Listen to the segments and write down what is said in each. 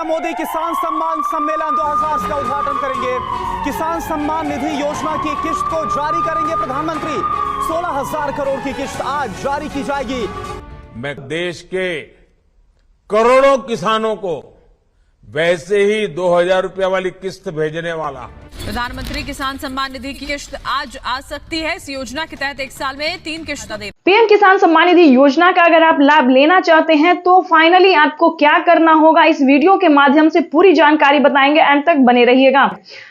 मोदी किसान सम्मान सम्मेलन 2000 का उद्घाटन करेंगे। किसान सम्मान निधि योजना की किश्त को जारी करेंगे प्रधानमंत्री। 16,000 करोड़ की किश्त आज जारी की जाएगी। मैं देश के करोड़ों किसानों को वैसे ही 2,000 रुपये वाली किस्त भेजने वाला। प्रधानमंत्री किसान सम्मान निधि की किश्त आज आ सकती है। इस योजना के तहत एक साल में 3 किश्तें दें। पीएम किसान सम्मान निधि योजना का अगर आप लाभ लेना चाहते हैं तो फाइनली आपको क्या करना होगा, इस वीडियो के माध्यम से पूरी जानकारी बताएंगे। अंत तक बने रहिएगा।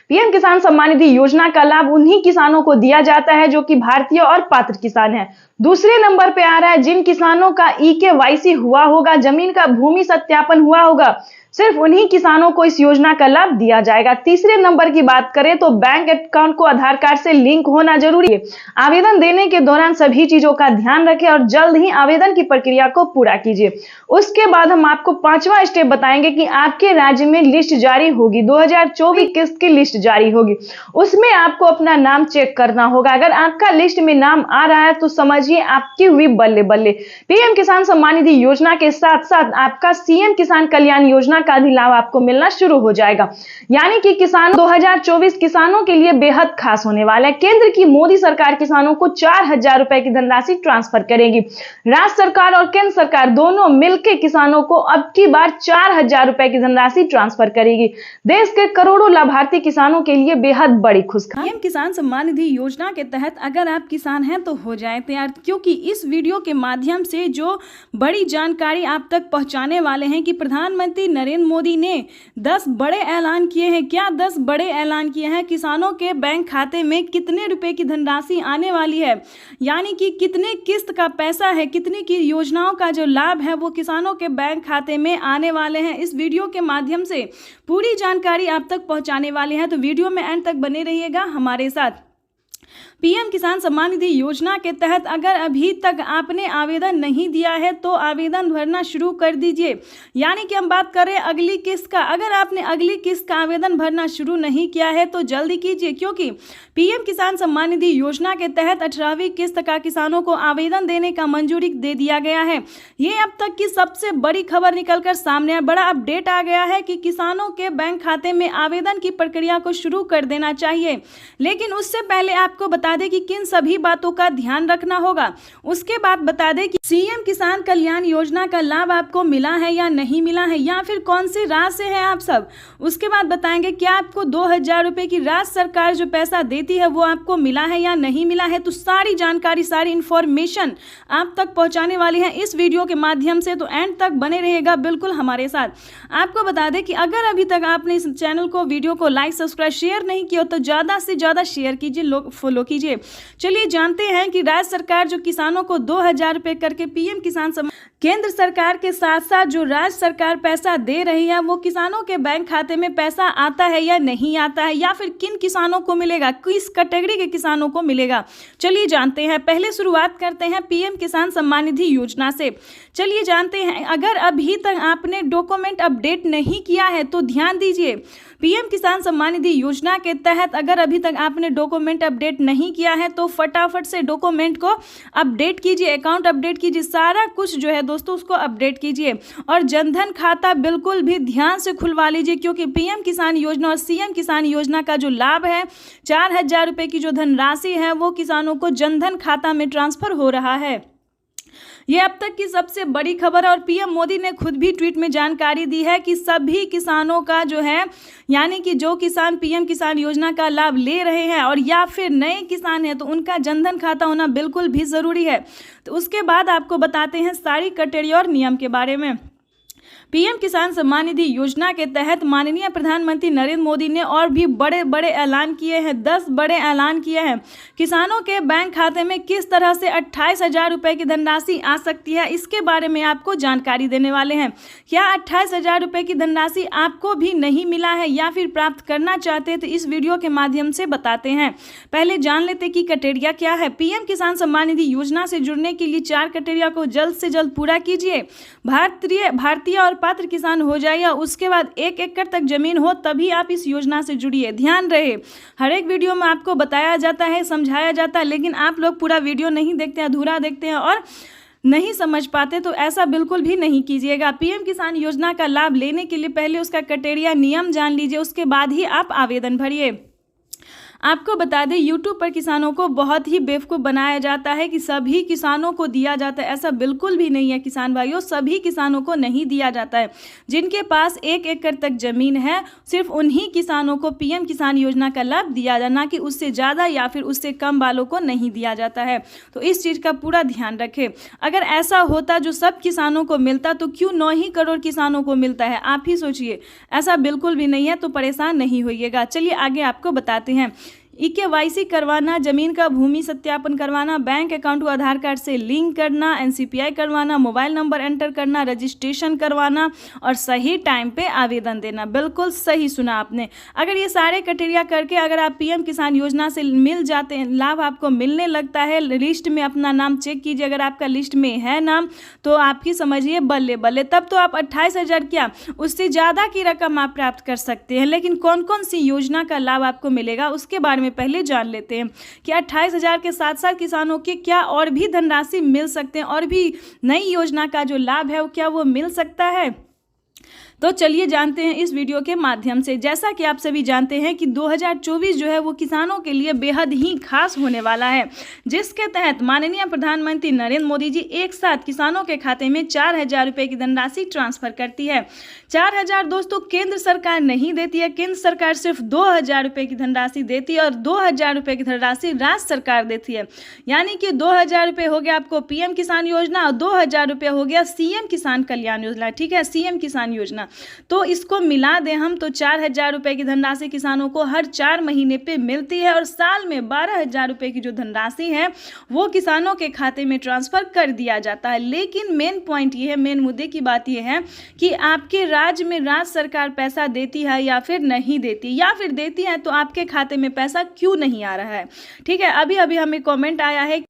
पीएम किसान सम्मान निधि योजना का लाभ उन्हीं किसानों को दिया जाता है जो कि भारतीय और पात्र किसान हैं। दूसरे नंबर पे आ रहा है जिन किसानों का EKYC हुआ होगा, जमीन का भूमि सत्यापन हुआ होगा, सिर्फ उन्हीं किसानों को इस योजना का लाभ दिया जाएगा। तीसरे नंबर की बात करें तो बैंक अकाउंट को आधार कार्ड से लिंक होना जरूरी है। आवेदन देने के दौरान सभी चीजों का ध्यान रखें और जल्द ही आवेदन की प्रक्रिया को पूरा कीजिए। उसके बाद हम आपको 5वां स्टेप बताएंगे कि आपके राज्य में लिस्ट जारी होगी, 2024 किस्त की लिस्ट जारी होगी। उसमें आपको अपना नाम चेक करना होगा। अगर आपका लिस्ट में नाम आ रहा है तो समझिए आपकी हुई बल्ले बल्ले। पीएम किसान सम्मान निधि योजना के साथ साथ आपका CM किसान कल्याण योजना का भी लाभ आपको मिलना शुरू हो जाएगा। यानी कि किसान 2024 किसानों के लिए बेहद खास होने वाला है। केंद्र की मोदी सरकार किसानों को 4,000 रुपए की धनराशि ट्रांसफर करेगी। राज्य सरकार और केंद्र सरकार दोनों मिलकर किसानों को अब की बार 4,000 रुपए की धनराशि ट्रांसफर करेगी। देश के करोड़ों लाभार्थी किसानों के लिए बेहद बड़ी खुशखबरी। पीएम किसान सम्मान निधि योजना के तहत अगर आप किसान हैं तो हो जाए तैयार, क्योंकि इस वीडियो के माध्यम से जो बड़ी जानकारी आप तक पहुंचाने वाले हैं कि प्रधानमंत्री नरेंद्र मोदी ने 10 बड़े ऐलान किए हैं। क्या 10 बड़े ऐलान किए हैं? किसानों के बैंक खाते में कितने रुपए की धनराशि आने वाली है, यानी कि कितने किस्त का पैसा है, कितनी की योजनाओं का जो लाभ है वो किसानों के बैंक खाते में आने वाले हैं। इस वीडियो के माध्यम से पूरी जानकारी आप तक पहुंचाने वाले हैं, तो वीडियो में एंड तक बने रहिएगा हमारे साथ। पीएम किसान सम्मान निधि योजना के तहत अगर अभी तक आपने आवेदन नहीं दिया है तो आवेदन भरना शुरू कर दीजिए। यानी कि हम बात कर रहे हैं अगली किस्त का। अगर आपने अगली किस्त का आवेदन भरना शुरू नहीं किया है तो जल्दी कीजिए, क्योंकि पीएम किसान सम्मान निधि योजना के तहत 18वीं किस्त का किसानों को आवेदन देने का मंजूरी दे दिया गया है। ये अब तक की सबसे बड़ी खबर निकलकर सामने है। बड़ा अपडेट आ गया है कि किसानों के बैंक खाते में आवेदन की प्रक्रिया को शुरू कर देना चाहिए। लेकिन उससे पहले आपको बता दें कि किन सभी बातों का ध्यान रखना होगा। उसके बाद बता दें कि CM किसान कल्याण योजना का लाभ आपको मिला है या नहीं मिला है, या फिर कौन सी राज्य से हैं आप सब। उसके बाद बताएंगे क्या आपको 2,000 रुपए की राज्य सरकार जो पैसा देती है वो आपको मिला है या नहीं मिला है। तो सारी जानकारी, सारी इंफॉर्मेशन आप तक पहुंचाने वाली है इस वीडियो के माध्यम से, तो एंड तक बने रहेगा बिल्कुल हमारे साथ। आपको बता दें कि अगर अभी तक आपने इस चैनल को, वीडियो को लाइक, सब्सक्राइब, शेयर नहीं किया तो ज़्यादा से ज़्यादा शेयर कीजिए, लोग फॉलो कीजिए। चलिए जानते हैं कि राज्य सरकार जो किसानों को 2,000 रुपए करके पीएम किसान सम्मान, केंद्र सरकार के साथ साथ जो राज्य सरकार पैसा दे रही है वो किसानों के बैंक खाते में पैसा आता है या नहीं आता है, या फिर किन किसानों को मिलेगा, किस कैटेगरी के किसानों को मिलेगा। चलिए जानते हैं। पहले शुरुआत करते हैं पीएम किसान सम्मान निधि योजना से। चलिए जानते हैं, अगर अभी तक आपने डॉक्यूमेंट अपडेट नहीं किया है तो ध्यान दीजिए। पीएम किसान सम्मान निधि योजना के तहत अगर अभी तक आपने डॉक्यूमेंट अपडेट नहीं किया है तो फटाफट से डॉक्यूमेंट को अपडेट कीजिए, अकाउंट अपडेट कीजिए, सारा कुछ जो है दोस्तों उसको अपडेट कीजिए। और जनधन खाता बिल्कुल भी ध्यान से खुलवा लीजिए, क्योंकि पीएम किसान योजना और CM किसान योजना का जो लाभ है, 4,000 रुपए की जो धनराशि है वो किसानों को जनधन खाता में ट्रांसफर हो रहा है। ये अब तक की सबसे बड़ी खबर है और पीएम मोदी ने खुद भी ट्वीट में जानकारी दी है कि सभी किसानों का जो है, यानी कि जो किसान पीएम किसान योजना का लाभ ले रहे हैं और या फिर नए किसान हैं तो उनका जनधन खाता होना बिल्कुल भी ज़रूरी है। तो उसके बाद आपको बताते हैं सारी कैटेगरी और नियम के बारे में। पीएम किसान सम्मान निधि योजना के तहत माननीय प्रधानमंत्री नरेंद्र मोदी ने और भी बड़े बड़े ऐलान किए हैं, 10 बड़े ऐलान किए हैं। किसानों के बैंक खाते में किस तरह से 28,000 रुपए की धनराशि आ सकती है, इसके बारे में आपको जानकारी देने वाले हैं। क्या 28,000 रुपए की धनराशि आपको भी नहीं मिला है या फिर प्राप्त करना चाहते हैं तो इस वीडियो के माध्यम से बताते हैं। पहले जान लेते कि कैटेगरिया क्या है। पीएम किसान सम्मान निधि योजना से जुड़ने के लिए 4 कैटेगरिया को जल्द से जल्द पूरा कीजिए। भारतीय और पात्र किसान हो जाए या उसके बाद 1 एकड़ तक जमीन हो तभी आप इस योजना से जुड़िए। ध्यान रहे, हर एक वीडियो में आपको बताया जाता है, समझाया जाता है, लेकिन आप लोग पूरा वीडियो नहीं देखते हैं, अधूरा देखते हैं और नहीं समझ पाते तो ऐसा बिल्कुल भी नहीं कीजिएगा। पीएम किसान योजना का लाभ लेने के लिए पहले उसका क्राइटेरिया नियम जान लीजिए, उसके बाद ही आप आवेदन भरिए। आपको बता दें, यूट्यूब पर किसानों को बहुत ही बेवकूफ़ बनाया जाता है कि सभी किसानों को दिया जाता है। ऐसा बिल्कुल भी नहीं है किसान भाइयों, सभी किसानों को नहीं दिया जाता है। जिनके पास 1 एकड़ तक ज़मीन है, सिर्फ उन्हीं किसानों को पीएम किसान योजना का लाभ दिया जाए, ना कि उससे ज़्यादा या फिर उससे कम वालों को नहीं दिया जाता है। तो इस चीज़ का पूरा ध्यान रखें। अगर ऐसा होता जो सब किसानों को मिलता तो क्यों 9 ही करोड़ किसानों को मिलता है, आप ही सोचिए। ऐसा बिल्कुल भी नहीं है, तो परेशान नहीं होइएगा। चलिए आगे आपको बताते हैं। EKYC करवाना, जमीन का भूमि सत्यापन करवाना, बैंक अकाउंट को आधार कार्ड से लिंक करना, NCPI करवाना, मोबाइल नंबर एंटर करना, रजिस्ट्रेशन करवाना और सही टाइम पे आवेदन देना। बिल्कुल सही सुना आपने। अगर ये सारे क्राइटेरिया करके अगर आप पीएम किसान योजना से मिल जाते हैं, लाभ आपको मिलने लगता है, लिस्ट में अपना नाम चेक कीजिए, अगर आपका लिस्ट में है नाम तो आपकी समझिए बल्ले बल्ले, तब तो आप 28,000 क्या उससे ज़्यादा की रकम आप प्राप्त कर सकते हैं। लेकिन कौन कौन सी योजना का लाभ आपको मिलेगा उसके बारे में पहले जान लेते हैं कि 28,000 के साथ साथ किसानों के क्या और भी धनराशि मिल सकते हैं, और भी नई योजना का जो लाभ है वो क्या वो मिल सकता है। तो चलिए जानते हैं इस वीडियो के माध्यम से। जैसा कि आप सभी जानते हैं कि 2024 जो है वो किसानों के लिए बेहद ही खास होने वाला है, जिसके तहत माननीय प्रधानमंत्री नरेंद्र मोदी जी एक साथ किसानों के खाते में 4,000 रुपये की धनराशि ट्रांसफर करती है। 4,000 दोस्तों केंद्र सरकार नहीं देती है, केंद्र सरकार सिर्फ 2,000 रुपये की धनराशि देती है और 2,000 रुपये की धनराशि राज्य सरकार देती है। यानी कि 2,000 रुपये हो गया आपको पीएम किसान योजना और 2,000 रुपये हो गया सीएम किसान कल्याण योजना। ठीक है, सीएम किसान योजना। तो इसको मिला दें हम तो 4,000 रुपये की धनराशि किसानों को हर 4 महीने पे मिलती है और साल में 12,000 रुपये की जो धनराशि है वो किसानों के खाते में ट्रांसफर कर दिया जाता है। लेकिन मेन पॉइंट ये है, मेन मुद्दे की बात ये है कि आपके राज्य में राज्य सरकार पैसा देती है या फिर नहीं देती, या फिर देती है तो आपके खाते में पैसा क्यों नहीं आ रहा है। ठीक है, अभी अभी हमें कमेंट आया है,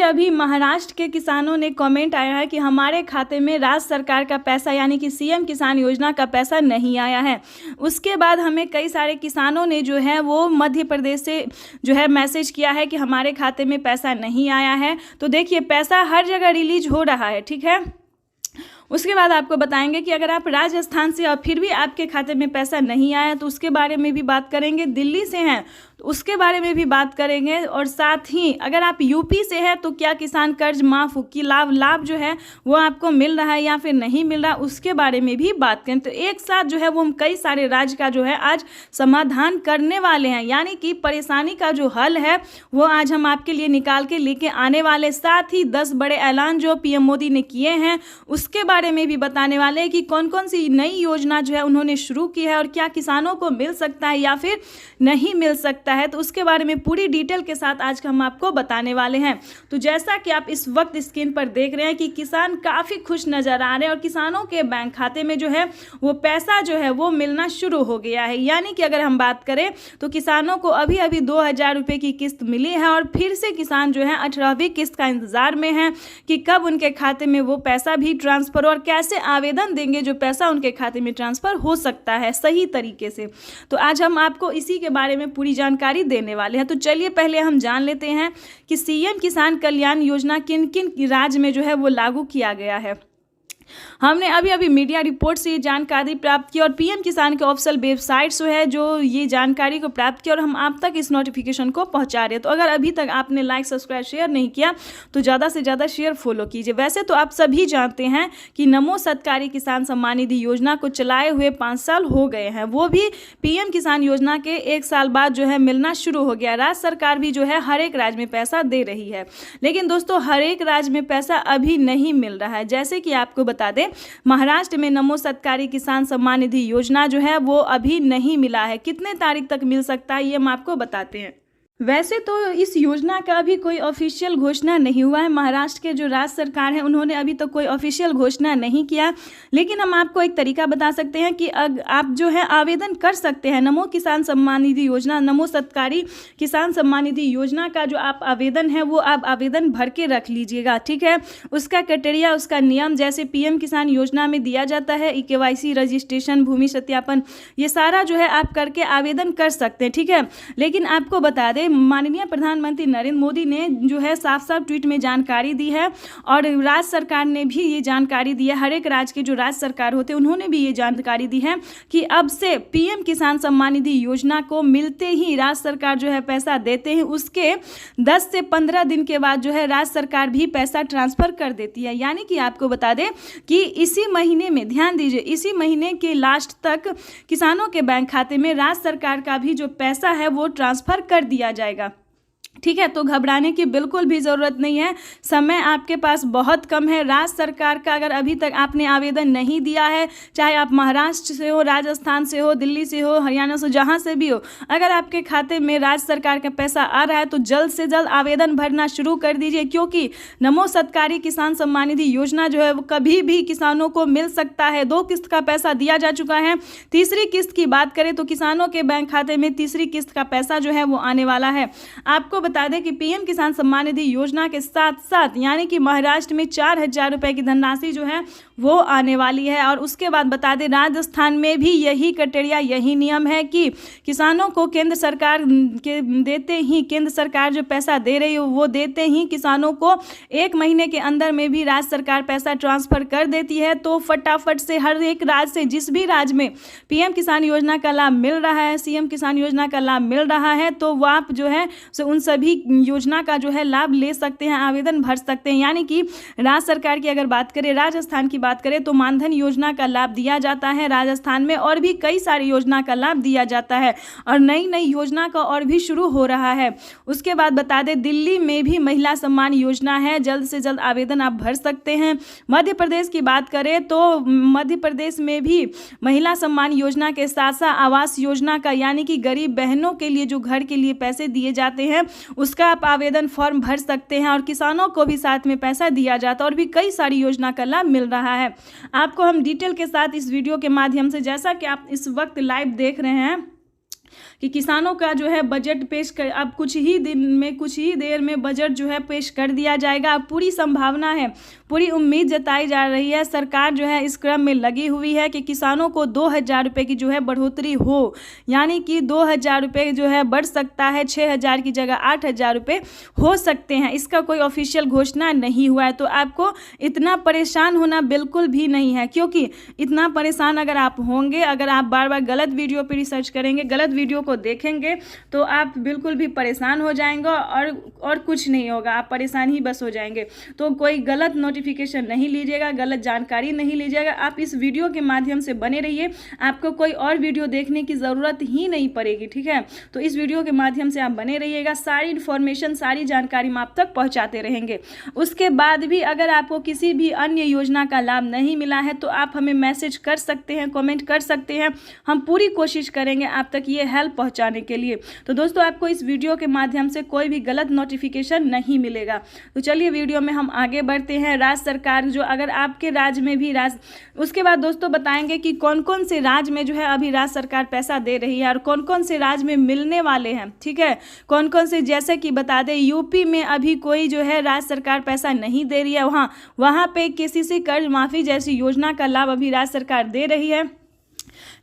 अभी महाराष्ट्र के किसानों ने कमेंट आया है कि हमारे खाते में राज्य सरकार का पैसा यानी कि सीएम किसान योजना का पैसा नहीं आया है। उसके बाद हमें कई सारे किसानों ने जो है वो मध्य प्रदेश से जो है मैसेज किया है कि हमारे खाते में पैसा नहीं आया है। तो देखिए पैसा हर जगह रिलीज हो रहा है। ठीक है, उसके बाद आपको बताएंगे कि अगर आप राजस्थान से और फिर भी आपके खाते में पैसा नहीं आया तो उसके बारे में भी बात करेंगे। दिल्ली से हैं तो उसके बारे में भी बात करेंगे, और साथ ही अगर आप यूपी से हैं तो क्या किसान कर्ज माफ की लाभ जो है वो आपको मिल रहा है या फिर नहीं मिल रहा, उसके बारे में भी बात करें। तो एक साथ जो है वो हम कई सारे राज्य का जो है आज समाधान करने वाले हैं, यानी कि परेशानी का जो हल है वो आज हम आपके लिए निकाल के लेके आने वाले। साथ ही 10 बड़े ऐलान जो पीएम मोदी ने किए हैं उसके बारे में भी बताने वाले हैं कि कौन कौन सी नई योजना जो है उन्होंने शुरू की है और क्या किसानों को मिल सकता है या फिर नहीं मिल सकता है। तो उसके बारे में पूरी डिटेल के साथ आज हम आपको बताने वाले हैं। तो जैसा कि आप इस वक्त स्क्रीन पर देख रहे हैं कि किसान काफ़ी खुश नज़र आ रहे हैं और किसानों के बैंक खाते में जो है वो पैसा जो है वो मिलना शुरू हो गया है। यानी कि अगर हम बात करें तो किसानों को अभी अभी 2,000 रुपये की किस्त मिली है और फिर से किसान जो है 18वीं किस्त का इंतज़ार में है कि कब उनके खाते में वो पैसा भी ट्रांसफ़र और कैसे आवेदन देंगे जो पैसा उनके खाते में ट्रांसफ़र हो सकता है सही तरीके से। तो आज हम आपको इसी के बारे में पूरी जानकारी देने वाले हैं। तो चलिए पहले हम जान लेते हैं कि सीएम किसान कल्याण योजना किन किन राज्य में जो है वो लागू किया गया है। हमने अभी अभी मीडिया रिपोर्ट से ये जानकारी प्राप्त की और पीएम किसान के ऑफिशियल वेबसाइट से है जो ये जानकारी को प्राप्त किया और हम आप तक इस नोटिफिकेशन को पहुंचा रहे हैं। तो अगर अभी तक आपने लाइक सब्सक्राइब शेयर नहीं किया तो ज़्यादा से ज़्यादा शेयर फॉलो कीजिए। वैसे तो आप सभी जानते हैं कि नमो सत्कारी किसान सम्मान निधि योजना को चलाए हुए 5 साल हो गए हैं, वो भी पीएम किसान योजना के 1 साल बाद जो है मिलना शुरू हो गया। राज्य सरकार भी जो है हर एक राज्य में पैसा दे रही है, लेकिन दोस्तों हर एक राज्य में पैसा अभी नहीं मिल रहा है। जैसे कि आपको बता दें महाराष्ट्र में नमो सत्कारी किसान सम्मान निधि योजना जो है वो अभी नहीं मिला है। कितने तारीख तक मिल सकता है ये हम आपको बताते हैं। वैसे तो इस योजना का अभी कोई ऑफिशियल घोषणा नहीं हुआ है। महाराष्ट्र के जो राज्य सरकार है उन्होंने अभी तक कोई ऑफिशियल घोषणा नहीं किया, लेकिन हम आपको एक तरीका बता सकते हैं कि आप जो है आवेदन कर सकते हैं नमो किसान सम्मान निधि योजना, नमो सत्कारी किसान सम्मान निधि योजना का जो आप आवेदन है वो आप आवेदन भर के रख लीजिएगा। ठीक है, उसका क्राइटेरिया उसका नियम जैसे पीएम किसान योजना में दिया जाता है EKYC रजिस्ट्रेशन भूमि सत्यापन ये सारा जो है आप करके आवेदन कर सकते हैं। ठीक है, लेकिन आपको बता दें बता दें माननीय प्रधानमंत्री नरेंद्र मोदी ने जो है साफ साफ ट्वीट में जानकारी दी है और राज्य सरकार ने भी ये जानकारी दी है। हर एक राज्य के जो राज्य सरकार होते हैं उन्होंने भी ये जानकारी दी है कि अब से पीएम किसान सम्मान निधि योजना को मिलते ही राज्य सरकार जो है पैसा देते हैं, उसके 10 से 15 दिन के बाद जो है राज्य सरकार भी पैसा ट्रांसफर कर देती है। यानी कि आपको बता दें कि इसी महीने में, ध्यान दीजिए, इसी महीने के लास्ट तक किसानों के बैंक खाते में राज्य सरकार का भी जो पैसा है वो ट्रांसफर कर दिया जाएगा। ठीक है, तो घबराने की बिल्कुल भी ज़रूरत नहीं है, समय आपके पास बहुत कम है। राज्य सरकार का अगर अभी तक आपने आवेदन नहीं दिया है, चाहे आप महाराष्ट्र से हो, राजस्थान से हो, दिल्ली से हो, हरियाणा से, जहाँ से भी हो, अगर आपके खाते में राज्य सरकार का पैसा आ रहा है तो जल्द से जल्द आवेदन भरना शुरू कर दीजिए, क्योंकि नमो सत्कारी किसान सम्मान निधि योजना जो है वो कभी भी किसानों को मिल सकता है। 2 किस्त का पैसा दिया जा चुका है, तीसरी किस्त की बात करें तो किसानों के बैंक खाते में तीसरी किस्त का पैसा जो है वो आने वाला है। आपको बता दें कि पीएम किसान सम्मान निधि योजना के साथ साथ यानी कि महाराष्ट्र में 4000 रुपए की धनराशि जो है वो आने वाली है। और उसके बाद बता दें राजस्थान में भी यही क्राइटेरिया, यही नियम है कि किसानों को केंद्र सरकार के देते ही, केंद्र सरकार जो पैसा दे रही है वो देते ही किसानों को 1 महीने के अंदर में भी राज्य सरकार पैसा ट्रांसफर कर देती है। तो फटाफट से हर एक राज्य से, जिस भी राज्य में पीएम किसान योजना का लाभ मिल रहा है, सीएम किसान योजना का लाभ मिल रहा है, तो वो आप जो है उन सभी योजना का जो है लाभ ले सकते हैं, आवेदन भर सकते हैं। यानी कि राज्य सरकार की अगर बात करें, राजस्थान की बात करें तो मानधन योजना का लाभ दिया जाता है राजस्थान में, और भी कई सारी योजना का लाभ दिया जाता है और नई नई योजना का और भी शुरू हो रहा है। उसके बाद बता दें दिल्ली में भी महिला सम्मान योजना है, जल्द से जल्द आवेदन आप भर सकते हैं। मध्य प्रदेश की बात करें तो मध्य प्रदेश में भी महिला सम्मान योजना के साथ साथ आवास योजना का, यानी कि गरीब बहनों के लिए जो घर के लिए पैसे दिए जाते हैं उसका आप आवेदन फॉर्म भर सकते हैं और किसानों को भी साथ में पैसा दिया जाता है और भी कई सारी योजना का लाभ मिल रहा है। आपको हम डिटेल के साथ इस वीडियो के माध्यम से, जैसा कि आप इस वक्त लाइव देख रहे हैं कि किसानों का जो है बजट पेश कर, अब कुछ ही दिन में, कुछ ही देर में बजट जो है पेश कर दिया जाएगा। अब पूरी संभावना है, पूरी उम्मीद जताई जा रही है, सरकार जो है इस क्रम में लगी हुई है कि किसानों को 2000 रुपये की जो है बढ़ोतरी हो, यानी कि 2000 रुपये जो है बढ़ सकता है, 6000 की जगह 8000 रुपये हो सकते हैं। इसका कोई ऑफिशियल घोषणा नहीं हुआ है, तो आपको इतना परेशान होना बिल्कुल भी नहीं है, क्योंकि इतना परेशान अगर आप होंगे, अगर आप बार बार गलत वीडियो पर रिसर्च करेंगे, गलत वीडियो को देखेंगे तो आप बिल्कुल भी परेशान हो जाएंगे और कुछ नहीं होगा, आप परेशान ही बस हो जाएंगे। तो कोई गलत नोटिफिकेशन नहीं लीजिएगा, गलत जानकारी नहीं लीजिएगा, आप इस वीडियो के माध्यम से बने रहिए, आपको कोई और वीडियो देखने की ज़रूरत ही नहीं पड़ेगी। ठीक है, तो इस वीडियो के माध्यम से आप बने रहिएगा, सारी इन्फॉर्मेशन, सारी जानकारी हम आप तक पहुँचाते रहेंगे। उसके बाद भी अगर आपको किसी भी अन्य योजना का लाभ नहीं मिला है तो आप हमें मैसेज कर सकते हैं, कमेंट कर सकते हैं, हम पूरी कोशिश करेंगे आप तक ये हेल्प पहुंचाने के लिए। तो दोस्तों आपको इस वीडियो के माध्यम से कोई भी गलत नोटिफिकेशन नहीं मिलेगा। तो चलिए वीडियो में हम आगे बढ़ते हैं। राज्य सरकार जो, अगर आपके राज्य में भी उसके बाद दोस्तों बताएंगे कि कौन कौन से राज्य में जो है अभी राज्य सरकार पैसा दे रही है और कौन कौन से राज्य में मिलने वाले हैं। ठीक है, कौन कौन से, जैसे कि बता दें यूपी में अभी कोई जो है राज्य सरकार पैसा नहीं दे रही है, वहाँ पे केसीसी कर्ज माफी जैसी योजना का लाभ अभी राज्य सरकार दे रही है।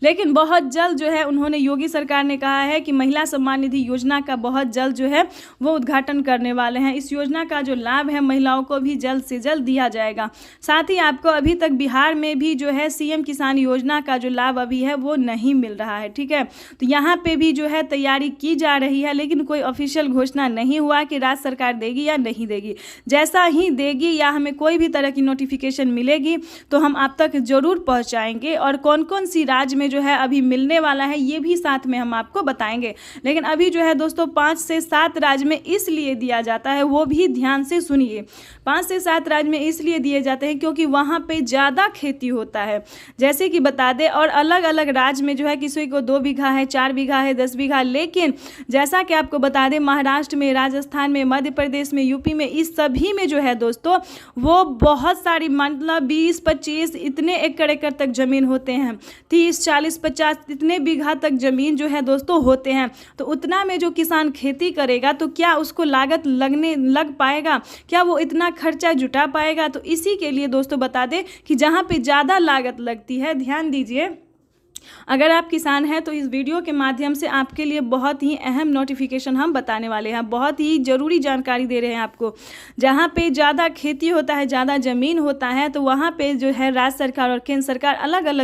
लेकिन बहुत जल्द जो है उन्होंने, योगी सरकार ने कहा है कि महिला सम्मान निधि योजना का बहुत जल्द जो है वो उद्घाटन करने वाले हैं। इस योजना का जो लाभ है महिलाओं को भी जल्द से जल्द दिया जाएगा। साथ ही आपको अभी तक बिहार में भी जो है सीएम किसान योजना का जो लाभ अभी है वो नहीं मिल रहा है। ठीक है, तो यहाँ पे भी जो है तैयारी की जा रही है, लेकिन कोई ऑफिशियल घोषणा नहीं हुआ कि राज्य सरकार देगी या नहीं देगी। जैसा ही देगी या हमें कोई भी तरह की नोटिफिकेशन मिलेगी तो हम आप तक जरूर पहुँचाएंगे, और कौन कौन सी राज्य में जो है अभी मिलने वाला है ये भी साथ में हम आपको बताएंगे। लेकिन अभी जो है दोस्तों 5 से 7 राज्य में इसलिए दिया जाता है, वो भी ध्यान से सुनिए, 5 से 7 राज्य में इसलिए दिए जाते हैं क्योंकि वहाँ पे ज़्यादा खेती होता है, जैसे कि बता दें। और अलग अलग राज्य में जो है किसी को 2 बीघा है, 4 बीघा है, 10 बीघा, लेकिन जैसा कि आपको बता दें महाराष्ट्र में, राजस्थान में, मध्य प्रदेश में, यूपी में, इस सभी में जो है दोस्तों वो बहुत सारी, मतलब 20-25 इतने एकड़ तक जमीन होते हैं, 30-40-50 इतने बीघा तक जमीन जो है दोस्तों होते हैं। तो उतना में जो किसान खेती करेगा तो क्या उसको लागत लग पाएगा, क्या वो इतना खर्चा जुटा पाएगा? तो इसी के लिए दोस्तों बता दें कि जहाँ पे ज़्यादा लागत लगती है, ध्यान दीजिए, अगर आप किसान हैं तो इस वीडियो के माध्यम से आपके लिए बहुत ही अहम नोटिफिकेशन हम बताने वाले हैं, बहुत ही ज़रूरी जानकारी दे रहे हैं आपको। जहां पे ज़्यादा खेती होता है, ज़्यादा ज़मीन होता है, तो वहां पे जो है राज्य सरकार और केंद्र सरकार अलग अलग